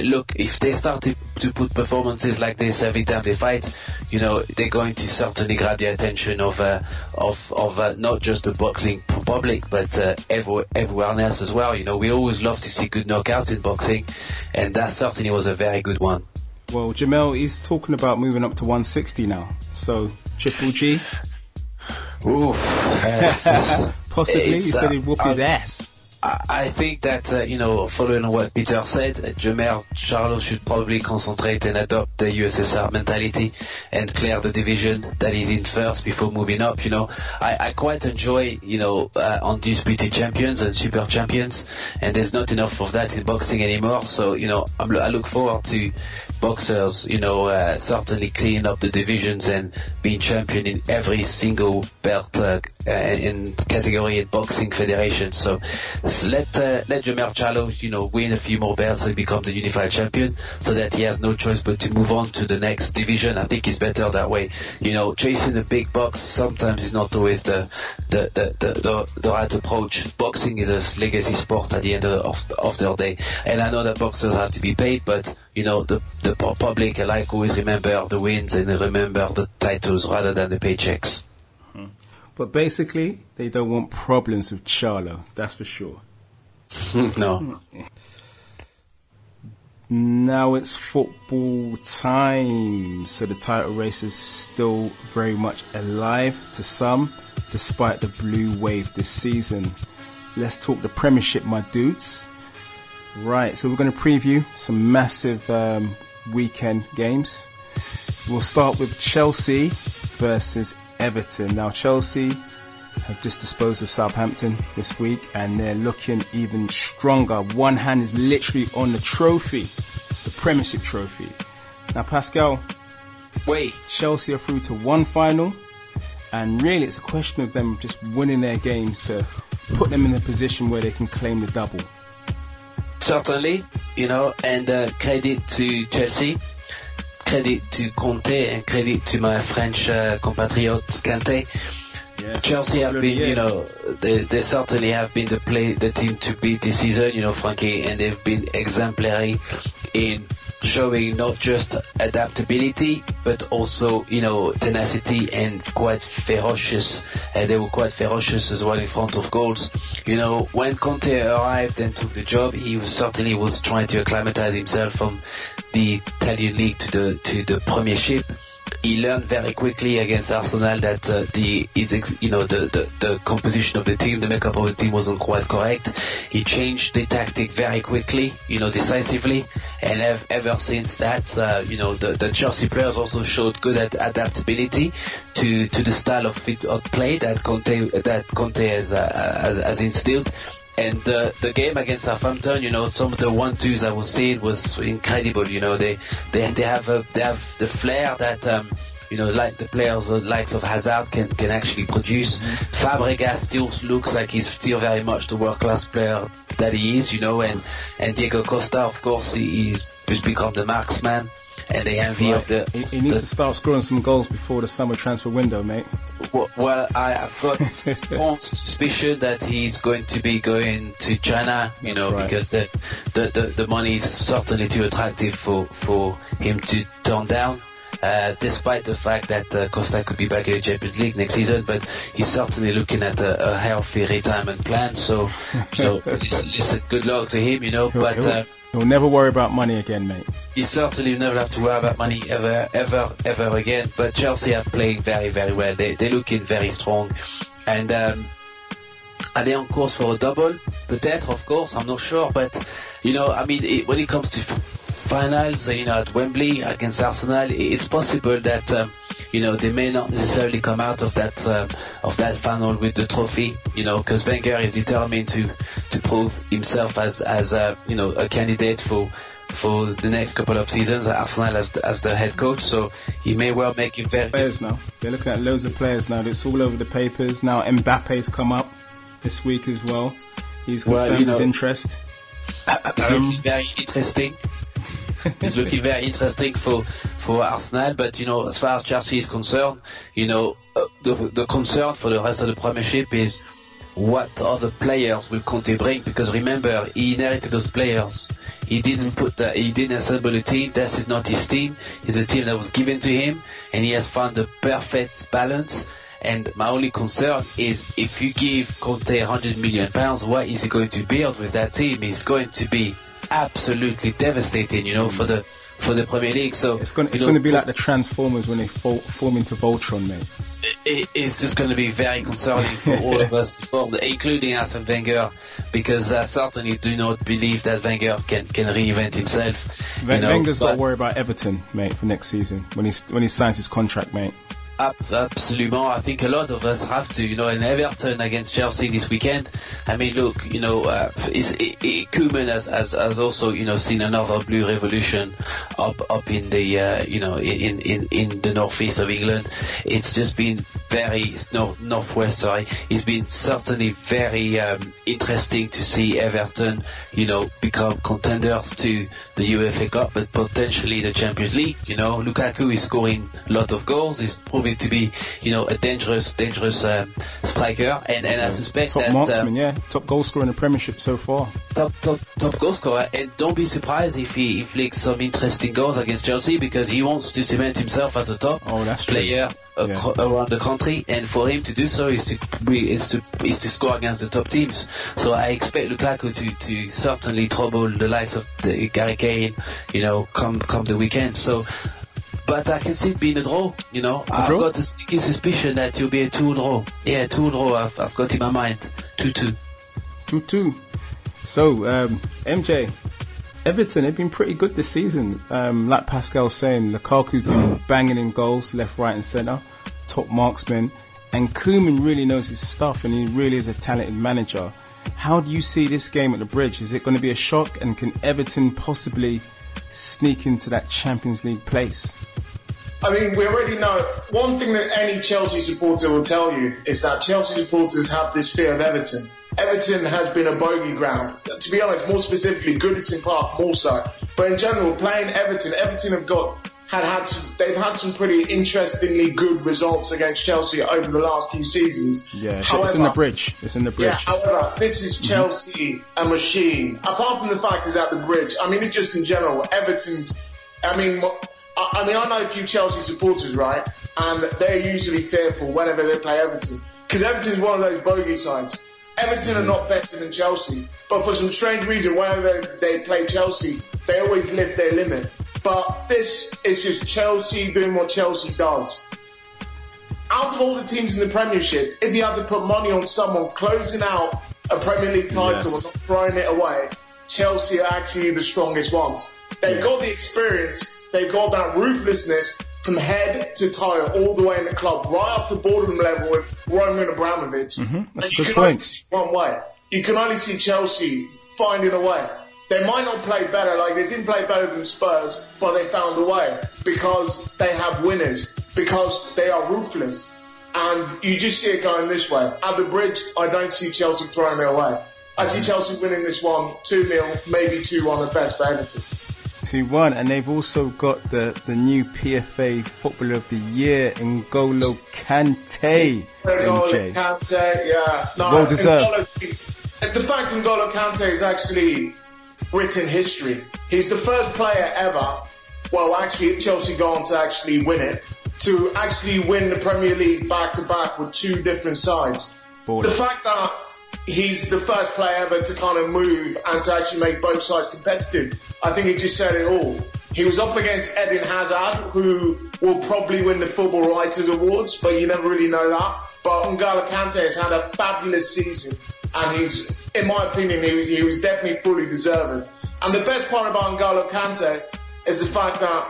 look, if they start to put performances like this every time they fight, you know, they're going to certainly grab the attention of not just the boxing public, but everyone else as well. You know, we always love to see good knockouts in boxing, and that certainly was a very good one. Well, Jermell, he's talking about moving up to 160 now. So, Triple G? Ooh. Possibly, he said he'd whoop his ass. I think that, you know, following what Peter said, Jermell Charlo should probably concentrate and adopt the USSR mentality and clear the division that he's in first before moving up, you know. I quite enjoy, you know, undisputed champions and super champions, and there's not enough of that in boxing anymore. So, you know, I look forward to boxers, you know, certainly cleaning up the divisions and being champion in every single belt in category in boxing federation. So let Jermell Charlo, you know, win a few more belts and become the unified champion, so that he has no choice but to move on to the next division. I think it's better that way. You know, chasing the big box sometimes is not always the right approach. Boxing is a legacy sport at the end of the day, and I know that boxers have to be paid, but you know, the public alike always remember the wins and remember the titles rather than the paychecks. But basically, they don't want problems with Charlo, that's for sure. No. Now it's football time. So the title race is still very much alive to some, despite the blue wave this season. Let's talk the Premiership, my dudes. Right, so we're going to preview some massive weekend games. We'll start with Chelsea versus Everton. Now Chelsea have just disposed of Southampton this week, and they're looking even stronger. One hand is literally on the trophy. The Premiership trophy. Now, Pascal, Chelsea are through to one final, and really it's a question of them just winning their games to put them in a position where they can claim the double. Certainly, and credit to Chelsea, credit to Conte, and credit to my French compatriot Kanye. Yes, Chelsea have been, they certainly have been the team to beat this season, Frankie, and they've been exemplary in showing not just adaptability, but also, tenacity and quite ferocious. And they were quite ferocious as well in front of goals. When Conte arrived and took the job, he was trying to acclimatize himself from the Italian league to the Premiership. He learned very quickly against Arsenal that the composition of the team, the makeup of the team wasn't quite correct. He changed the tactic very quickly, decisively, and ever since that, the Chelsea players also showed good adaptability to the style of play that Conte has instilled. And the game against Southampton, some of the 1-2s I was seeing was incredible. They have the flair that like the players likes of Hazard can actually produce. Fabregas still looks like he's still very much the world class player that he is, and Diego Costa, of course, he's become the marksman and the envy of the. He needs to start scoring some goals before the summer transfer window, mate. Well, I've got strong suspicion that he's going to be going to China, because the money is certainly too attractive for him to turn down. Despite the fact that Costa could be back in the Champions League next season, but he's certainly looking at a healthy retirement plan. So, listen, good luck to him, but. He'll never worry about money again, mate. He certainly never have to worry about money ever again. But Chelsea are playing very, very well. They're looking very strong. And are they on course for a double? Peut-être, of course, I'm not sure. But, when it comes to finals, at Wembley against Arsenal, it's possible that, they may not necessarily come out of that final with the trophy, because Wenger is determined to prove himself as a candidate for the next couple of seasons at Arsenal as the head coach. So he may well make it very. Players now. They're looking at loads of players now. It's all over the papers now. Mbappe's come up this week as well. He's confirmed his interest. It's looking very interesting. It's looking very interesting for Arsenal, but as far as Chelsea is concerned, the concern for the rest of the Premiership is what other players will Conte bring, because remember, he inherited those players. He didn't assemble a team. This is not his team. It's a team that was given to him, and he has found the perfect balance. And my only concern is if you give Conte £100 million, what is he going to build with that team? He's going to be absolutely devastating, for the Premier League. So it's going to be like the Transformers when they form into Voltron, mate. It's just going to be very concerning for all of us, including Arsene Wenger, because I certainly do not believe that Wenger can reinvent himself. Wenger's got to worry about Everton, mate, for next season when he signs his contract, mate. Absolutely. I think a lot of us have to, and Everton against Chelsea this weekend. I mean, look, Koeman has also, seen another blue revolution up in the, in the northeast of England. It's just been northwest, sorry. It's been certainly very interesting to see Everton, become contenders to the UEFA Cup, but potentially the Champions League. Lukaku is scoring a lot of goals. He's proving to be, a dangerous striker, and I suspect top marksman, top goal scorer in the Premiership so far. Top goal scorer, and don't be surprised if he inflicts some interesting goals against Chelsea, because he wants to cement himself as a top player around the country, and for him to do so is to score against the top teams. So I expect Lukaku to certainly trouble the likes of Gary Kane, come the weekend. So. But I can see it being a draw, I've got a sneaky suspicion that it'll be a 2 draw. Yeah, 2 draw, I've got in my mind. 2-2. 2-2. So, MJ, Everton have been pretty good this season. Like Pascal's saying, Lukaku's been banging in goals, left, right and centre, top marksman. And Koeman really knows his stuff, and he really is a talented manager. How do you see this game at the Bridge? Is it going to be a shock, and can Everton possibly sneak into that Champions League place? I mean, we already know, one thing that any Chelsea supporter will tell you is that Chelsea supporters have this fear of Everton. Everton has been a bogey ground. To be honest, more specifically, Goodison Park more so. But in general, playing Everton they've had some pretty interestingly good results against Chelsea over the last few seasons. Yeah, however, it's in the bridge. Yeah, however, this is Chelsea, a machine. Apart from the fact it's at the bridge, I mean, it's just in general, Everton's, I know a few Chelsea supporters, right? And they're usually fearful whenever they play Everton. Because Everton's one of those bogey sides. Everton are not better than Chelsea. But for some strange reason, whenever they play Chelsea, they always lift their limit. But this is just Chelsea doing what Chelsea does. Out of all the teams in the Premiership, if you had to put money on someone closing out a Premier League title and not throwing it away, Chelsea are actually the strongest ones. They've got the experience, they've got that ruthlessness from head to toe all the way in the club, right up to boardroom level with Roman Abramovich. That's a good point. One way. You can only see Chelsea finding a way. They might not play better, like they didn't play better than Spurs, but they found a way because they have winners, because they are ruthless. And you just see it going this way. At the bridge, I don't see Chelsea throwing it away. I see Chelsea winning this one 2-0, maybe 2-1 at best for Everton. 2-1, and they've also got the new PFA Footballer of the Year, N'Golo Kante. N'Golo Kante, yeah. No, well deserved. The fact N'Golo Kante is actually written history. He's the first player ever, well actually Chelsea go on to actually win it, to actually win the Premier League back-to-back with two different sides. The fact that he's the first player ever to kind of move and to actually make both sides competitive, I think it just said it all. He was up against Eden Hazard, who will probably win the Football Writers Awards, but you never really know that. But N'Golo Kante has had a fabulous season, and he's, in my opinion, he was definitely fully deserving. And the best part about N'Golo Kante is the fact that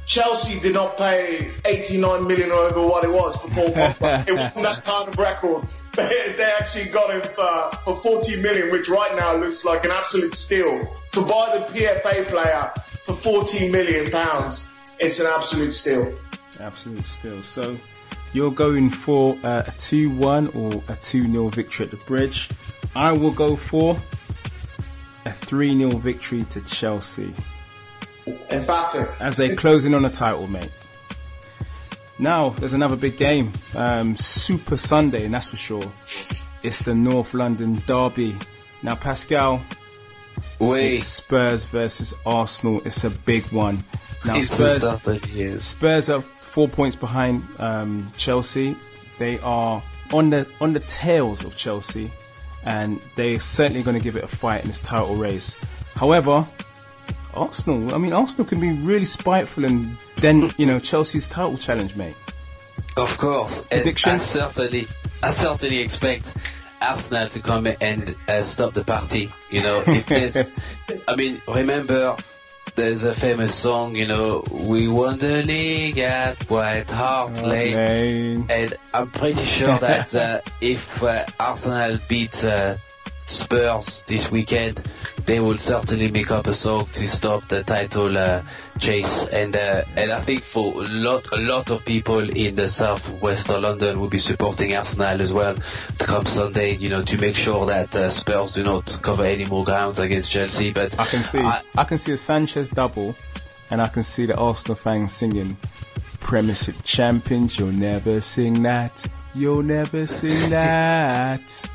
Chelsea did not pay 89 million over what it was for Paul Pogba. It wasn't that kind of record. They actually got him for 40 million, which right now looks like an absolute steal. To buy the PFA player for 14 million pounds, it's an absolute steal. Absolute steal. So you're going for a 2-1 or a 2-0 victory at the bridge. I will go for a 3-0 victory to Chelsea. Emphatic. As they close in on the title, mate. Now, there's another big game. Super Sunday, and that's for sure. It's the North London derby. Now, Pascal, it's Spurs versus Arsenal. It's a big one. Now, Spurs are 4 points behind Chelsea. They are on the tails of Chelsea, and they're certainly going to give it a fight in this title race. However, Arsenal can be really spiteful and then, Chelsea's title challenge, mate. Of course. Predictions? I certainly expect Arsenal to come and stop the party. If there's, remember, there's a famous song, we won the league at White Hart Lane. And I'm pretty sure that if Arsenal beats Spurs this weekend, they will certainly make up a song to stop the title chase, and I think for a lot of people in the southwest of London will be supporting Arsenal as well to come Sunday, to make sure that Spurs do not cover any more grounds against Chelsea. But I can see a Sanchez double, and I can see the Arsenal fans singing Premiership champions, you'll never sing that, you'll never sing that.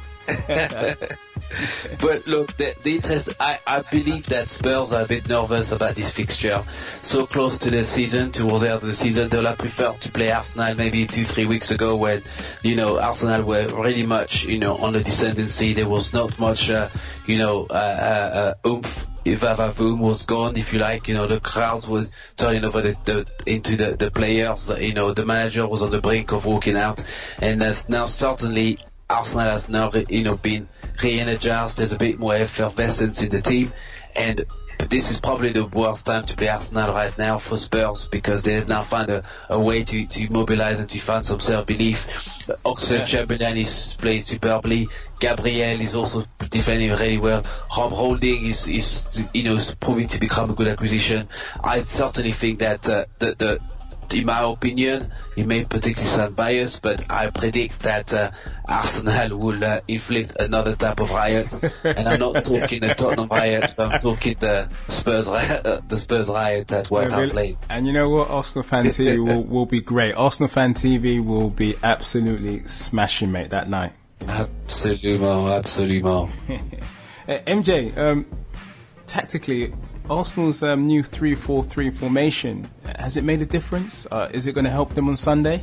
But look, the interest, I believe that Spurs are a bit nervous about this fixture. So close to the season, towards the end of the season, they'll have preferred to play Arsenal maybe 2-3 weeks ago when, Arsenal were really much, on the descendancy. There was not much, oomph. Vavavoom was gone, if you like. The crowds were turning over into the players. The manager was on the brink of walking out. And now certainly Arsenal has now, been re-energized. There's a bit more effervescence in the team, but this is probably the worst time to play Arsenal right now for Spurs, because they've now found a way to mobilize and to find some self-belief. Oxlade-Chamberlain is playing superbly. Gabriel is also defending really well. Rob Holding is proving to become a good acquisition. I certainly think that in my opinion, it may particularly sound biased, but I predict that Arsenal will inflict another type of riot. And I'm not talking the Tottenham riot, but I'm talking the Spurs riot at White Hart Lane. And you know what? Arsenal Fan TV will be great. Arsenal Fan TV will be absolutely smashing, mate, that night. Absolument. MJ, tactically, Arsenal's new 3-4-3 formation, has it made a difference? Is it going to help them on Sunday?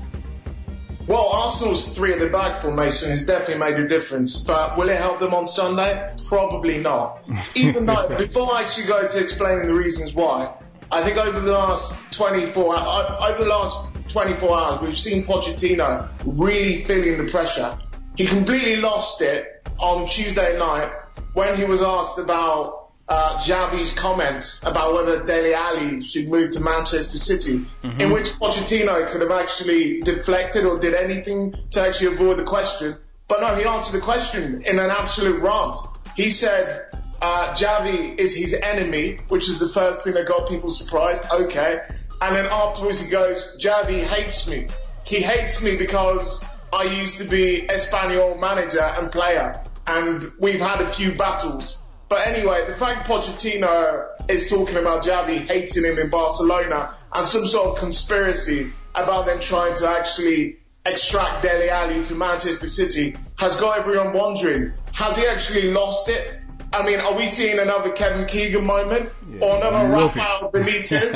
Well, Arsenal's 3 at the back formation has definitely made a difference, but will it help them on Sunday? Probably not. Even though, before I actually go to explaining the reasons why, I think over the last 24 hours, we've seen Pochettino really feeling the pressure. He completely lost it on Tuesday night when he was asked about Xavi's comments about whether Dele Alli should move to Manchester City, in which Pochettino could have actually deflected or did anything to actually avoid the question. But no, he answered the question in an absolute rant. He said Xavi is his enemy, which is the first thing that got people surprised. Okay. And then afterwards he goes, Xavi hates me. He hates me because I used to be Espanyol manager and player, and we've had a few battles. But anyway, the fact Pochettino is talking about Xavi hating him in Barcelona and some sort of conspiracy about them trying to actually extract Dele Alli to Manchester City has got everyone wondering, has he actually lost it? I mean, are we seeing another Kevin Keegan moment? Or another Rafael Benitez?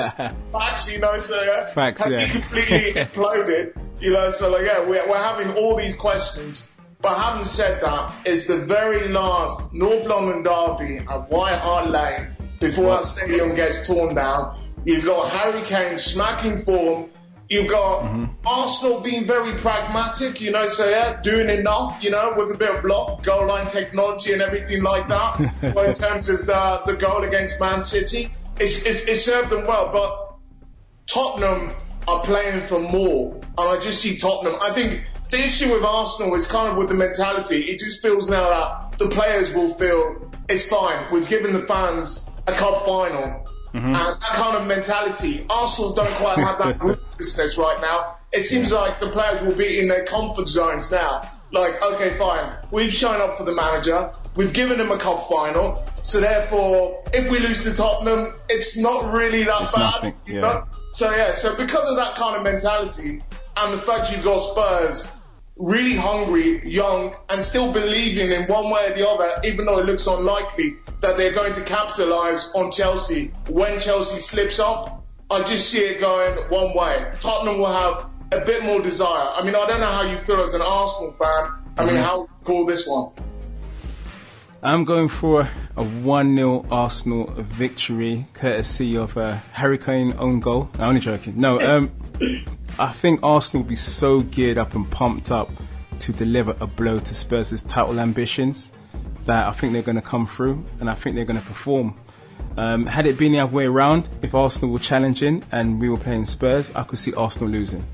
Facts, you know, so Facts, has he completely imploded? You know, so like, yeah, we're having all these questions. But having said that, it's the very last North London derby at White Hart Lane before that stadium gets torn down. You've got Harry Kane smacking form. You've got Arsenal being very pragmatic, you know, so yeah, doing enough, you know, with a bit of block, goal line technology and everything like that. But in terms of the goal against Man City, it served them well. But Tottenham are playing for more. And I just see Tottenham. I think the issue with Arsenal is kind of with the mentality. It just feels now that the players will feel it's fine. We've given the fans a cup final. And that kind of mentality, Arsenal don't quite have that ruthlessness right now. It seems like the players will be in their comfort zones now. Like, okay, fine, we've shown up for the manager, we've given him a cup final, so therefore, if we lose to Tottenham, it's not really that bad. Nothing, yeah. So because of that kind of mentality, and the fact you've got Spurs really hungry, young, and still believing in one way or the other, even though it looks unlikely, that they're going to capitalise on Chelsea when Chelsea slips up, I just see it going one way. Tottenham will have a bit more desire. I mean, I don't know how you feel as an Arsenal fan. I mean, how would you call this one? I'm going for a 1-0 Arsenal victory, courtesy of Harry Kane own goal. I'm only joking. No, I think Arsenal will be so geared up and pumped up to deliver a blow to Spurs' title ambitions that I think they're going to come through and I think they're going to perform. Had it been the other way around, if Arsenal were challenging and we were playing Spurs, I could see Arsenal losing.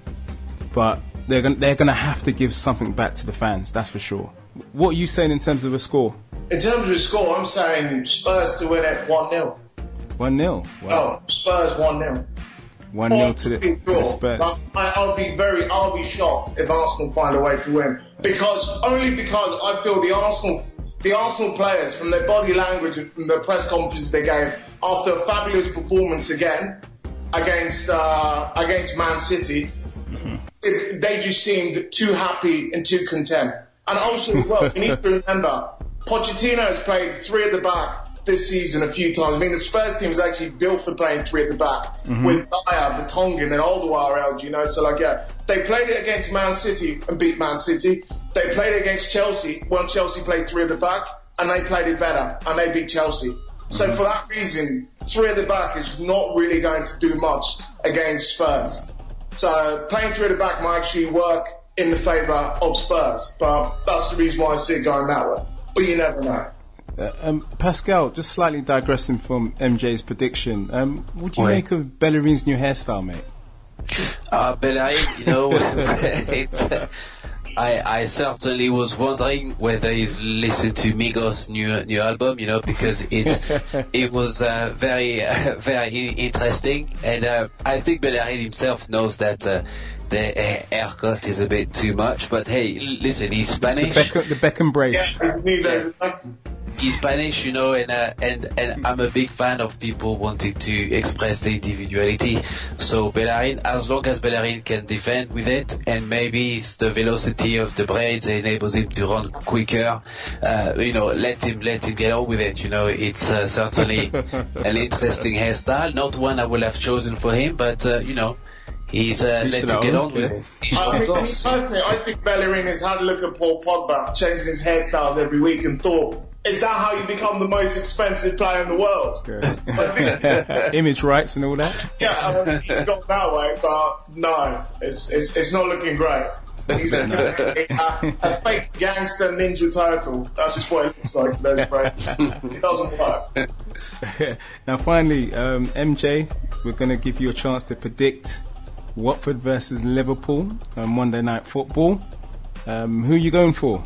But they're going to have to give something back to the fans, that's for sure. What are you saying in terms of a score? In terms of a score, I'm saying Spurs to win it 1-0. 1-0? Wow. Oh, Spurs 1-0. 1-0 to the Spurs. I'll be shocked if Arsenal find a way to win. Because I feel the Arsenal players, from their body language and from the press conference they gave after a fabulous performance again against Man City, they just seemed too happy and too content. And also, well, you need to remember, Pochettino has played 3 at the back this season a few times. I mean, the Spurs team is actually built for playing 3 at the back with Dyer, Vertonghen and Alderweireld, you know. So, like, yeah, they played it against Man City and beat Man City. They played it against Chelsea when Chelsea played 3 at the back, and they played it better, and they beat Chelsea. So for that reason, 3 at the back is not really going to do much against Spurs. So playing 3 at the back might actually work in the favour of Spurs, but that's the reason why I see it going that way. but you never know. Pascal, just slightly digressing from MJ's prediction, what do you make of Bellerin's new hairstyle, mate? Bellerin, you know, I certainly was wondering whether he's listened to Migos' new album, you know, because it was very interesting, and I think Bellerin himself knows that the haircut is a bit too much. But hey, listen, he's Spanish. The Beckham braids. Yeah. He's Spanish, you know, and I'm a big fan of people wanting to express their individuality. So Bellerin, as long as Bellerin can defend with it, and maybe it's the velocity of the braids that enables him to run quicker, you know, let him get on with it. You know, it's certainly an interesting hairstyle, not one I would have chosen for him, but you know, he's let him get on with it. Personally, I think Bellerin has had a look at Paul Pogba changing his hairstyles every week and thought, is that how you become the most expensive player in the world? Image rights and all that? Yeah, he's gone that way, but no, it's not looking great. He's a fake gangster ninja turtle. That's just what it looks like. Those braids. It doesn't work. Now finally, MJ, we're going to give you a chance to predict Watford versus Liverpool on Monday Night Football. Who are you going for?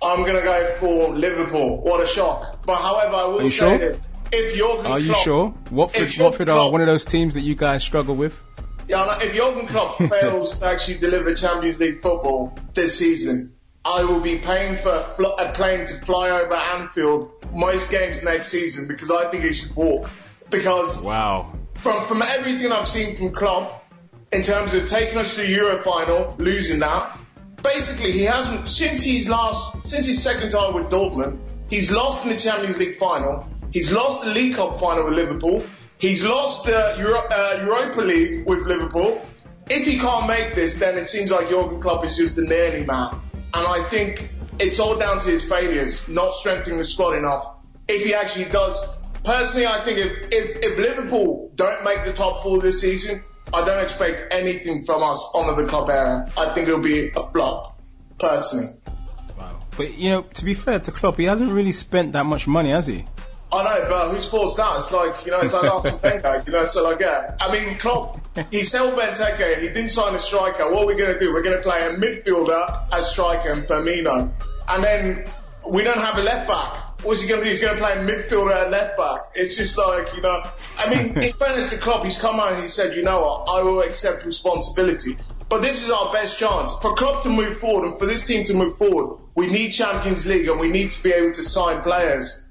I'm going to go for Liverpool. What a shock. But however, I will say this. If Jurgen Klopp... Are you sure? Watford are one of those teams that you guys struggle with? Yeah, if Jurgen Klopp fails to actually deliver Champions League football this season, I will be paying for a plane to fly over Anfield most games next season, because I think he should walk. Because from everything I've seen from Klopp, in terms of taking us to the Euro final, losing that, basically he hasn't, since his second time with Dortmund, he's lost in the Champions League final, he's lost the League Cup final with Liverpool, he's lost the Europa League with Liverpool. If he can't make this, then it seems like Jurgen Klopp is just a nearly man. And I think it's all down to his failures, not strengthening the squad enough. If he actually does, personally, I think if Liverpool don't make the top four this season, I don't expect anything from us under the club era. I think it'll be a flop, personally. Wow. But, you know, to be fair to Klopp, he hasn't really spent that much money, has he? I know, but whose fault's that? It's like, you know, it's like Arsene Wenger, you know, so like, yeah. I mean, Klopp, he sold Benteke, he didn't sign a striker. What are we going to do? We're going to play a midfielder as striker and Firmino. And then we don't have a left back. What's he going to do? He's going to play midfielder and left back. It's just like, you know, I mean, in fairness to Klopp, he's come out and he said, you know what, I will accept responsibility. But this is our best chance. For Klopp to move forward and for this team to move forward, we need Champions League and we need to be able to sign players.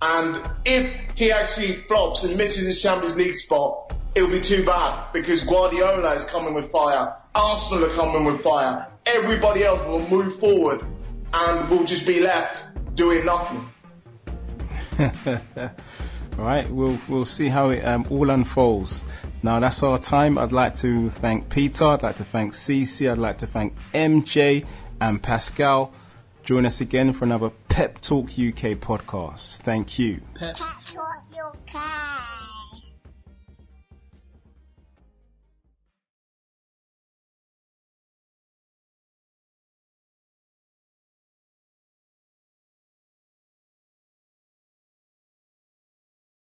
And if he actually flops and misses his Champions League spot, it'll be too bad, because Guardiola is coming with fire, Arsenal are coming with fire, everybody else will move forward and we'll just be left doing nothing. All right, we'll see how it all unfolds. Now that's our time. I'd like to thank Peter, I'd like to thank Cece, I'd like to thank MJ and Pascal. Join us again for another Pep Talk UK podcast. Thank you. Pep Talk UK.